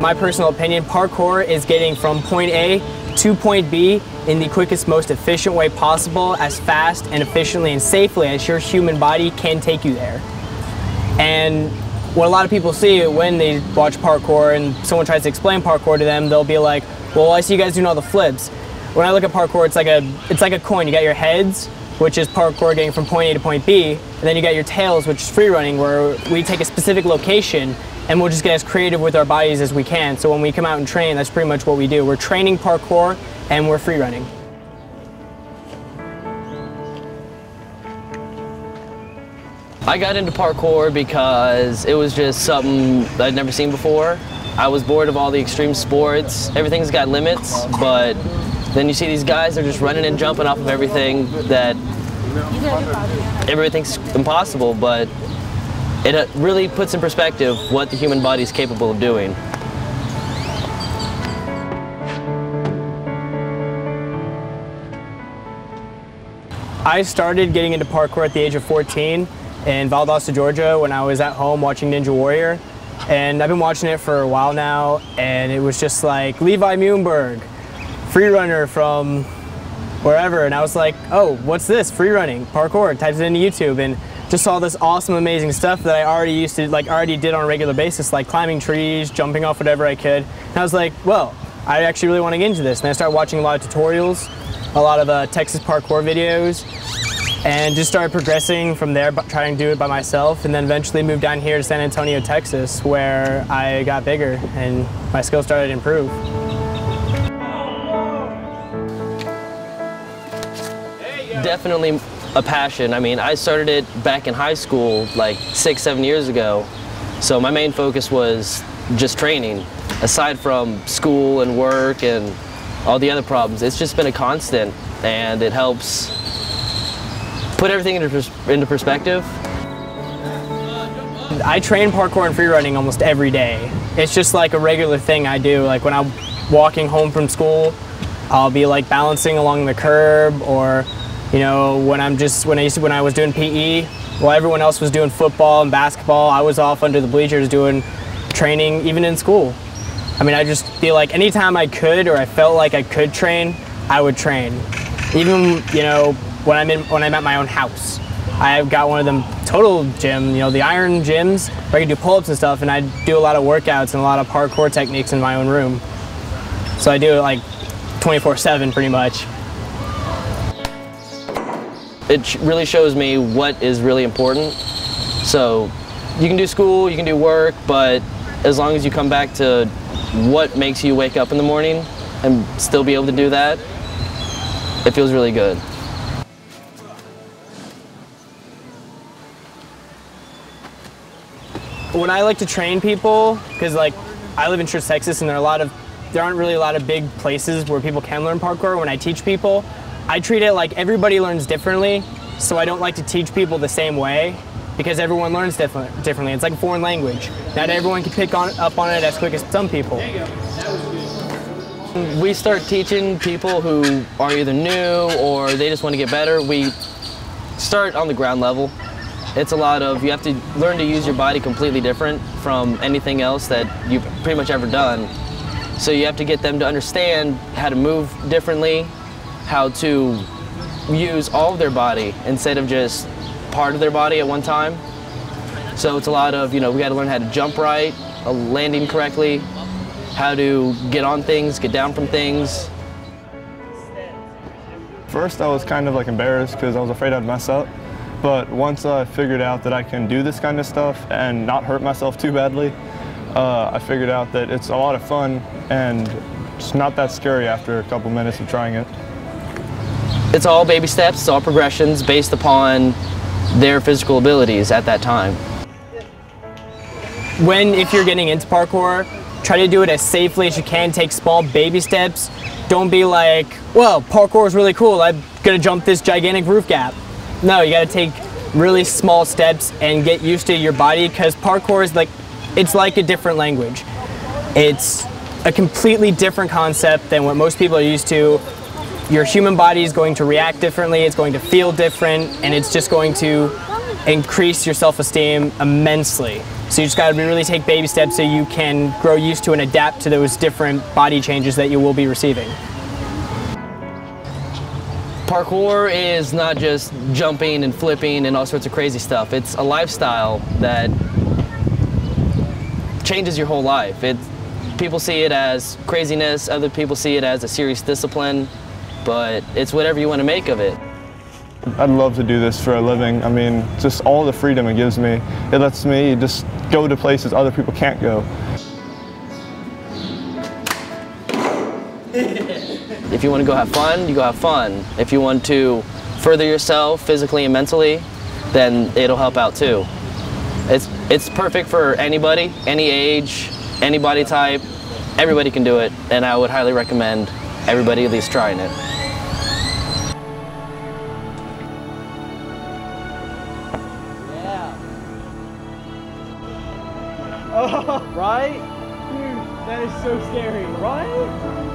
my personal opinion, parkour is getting from point A to point B in the quickest, most efficient way possible, as fast and efficiently and safely as your human body can take you there. And what a lot of people see when they watch parkour and someone tries to explain parkour to them, they'll be like, well, I see you guys doing all the flips. When I look at parkour, it's like a coin. You got your heads, which is parkour getting from point A to point B, and then you got your tails, which is free running, where we take a specific location and we'll just get as creative with our bodies as we can. So when we come out and train, that's pretty much what we do. We're training parkour and we're free running. I got into parkour because it was just something I'd never seen before. I was bored of all the extreme sports. Everything's got limits, but then you see these guys, they're just running and jumping off of everything that everything's impossible, but it really puts in perspective what the human body is capable of doing. I started getting into parkour at the age of 14 in Valdosta, Georgia, when I was at home watching Ninja Warrior. And I've been watching it for a while now, and it was just like Levi Muenberg, free runner from wherever, and I was like, oh, what's this? Free running, parkour, typed it into YouTube, and just saw this awesome, amazing stuff that I already did on a regular basis, like climbing trees, jumping off whatever I could. And I was like, well, I actually really want to get into this. And I started watching a lot of tutorials, a lot of Texas parkour videos, and just started progressing from there, trying to do it by myself, and then eventually moved down here to San Antonio, Texas, where I got bigger and my skills started to improve. Definitely a passion. I mean, I started it back in high school like 6-7 years ago. So my main focus was just training. Aside from school and work and all the other problems, it's just been a constant, and it helps put everything into perspective. I train parkour and free running almost every day. It's just like a regular thing I do. Like when I'm walking home from school, I'll be like balancing along the curb, or you know, when I was doing PE, while everyone else was doing football and basketball, I was off under the bleachers doing training, even in school. I mean, I just feel like anytime I could, or I felt like I could train, I would train. Even, you know, when I'm at my own house. I've got one of them total gym, you know, the iron gyms where I can do pull-ups and stuff, and I do a lot of workouts and a lot of parkour techniques in my own room. So I do it like 24/7 pretty much. It really shows me what is really important. So you can do school, you can do work, but as long as you come back to what makes you wake up in the morning and still be able to do that, it feels really good. When I like to train people, because like I live in Church, Texas, and there aren't really a lot of big places where people can learn parkour. When I teach people, I treat it like everybody learns differently, so I don't like to teach people the same way, because everyone learns differently. It's like a foreign language. Not everyone can pick up on it as quick as some people. We start teaching people who are either new or they just want to get better. We start on the ground level. It's a lot of, you have to learn to use your body completely different from anything else that you've pretty much ever done. So you have to get them to understand how to move differently, how to use all of their body instead of just part of their body at one time. So it's a lot of, you know, we got to learn how to jump right, landing correctly, how to get on things, get down from things. First I was kind of like embarrassed because I was afraid I'd mess up. But once I figured out that I can do this kind of stuff and not hurt myself too badly, I figured out that it's a lot of fun and it's not that scary after a couple minutes of trying it. It's all baby steps, it's all progressions based upon their physical abilities at that time. If you're getting into parkour, try to do it as safely as you can. Take small baby steps. Don't be like, well, parkour is really cool, I'm gonna jump this gigantic roof gap. No, you gotta take really small steps and get used to your body, because parkour is it's like a different language. It's a completely different concept than what most people are used to. Your human body is going to react differently, it's going to feel different, and it's just going to increase your self-esteem immensely. So you just got to really take baby steps so you can grow used to and adapt to those different body changes that you will be receiving. Parkour is not just jumping and flipping and all sorts of crazy stuff. It's a lifestyle that changes your whole life. People see it as craziness, other people see it as a serious discipline, but it's whatever you want to make of it. I'd love to do this for a living. I mean, just all the freedom it gives me. It lets me just go to places other people can't go. If you want to go have fun, you go have fun. If you want to further yourself physically and mentally, then it'll help out too. It's perfect for anybody, any age, any body type. Everybody can do it, and I would highly recommend everybody at least trying it. Oh, right? Dude, that is so scary. Right?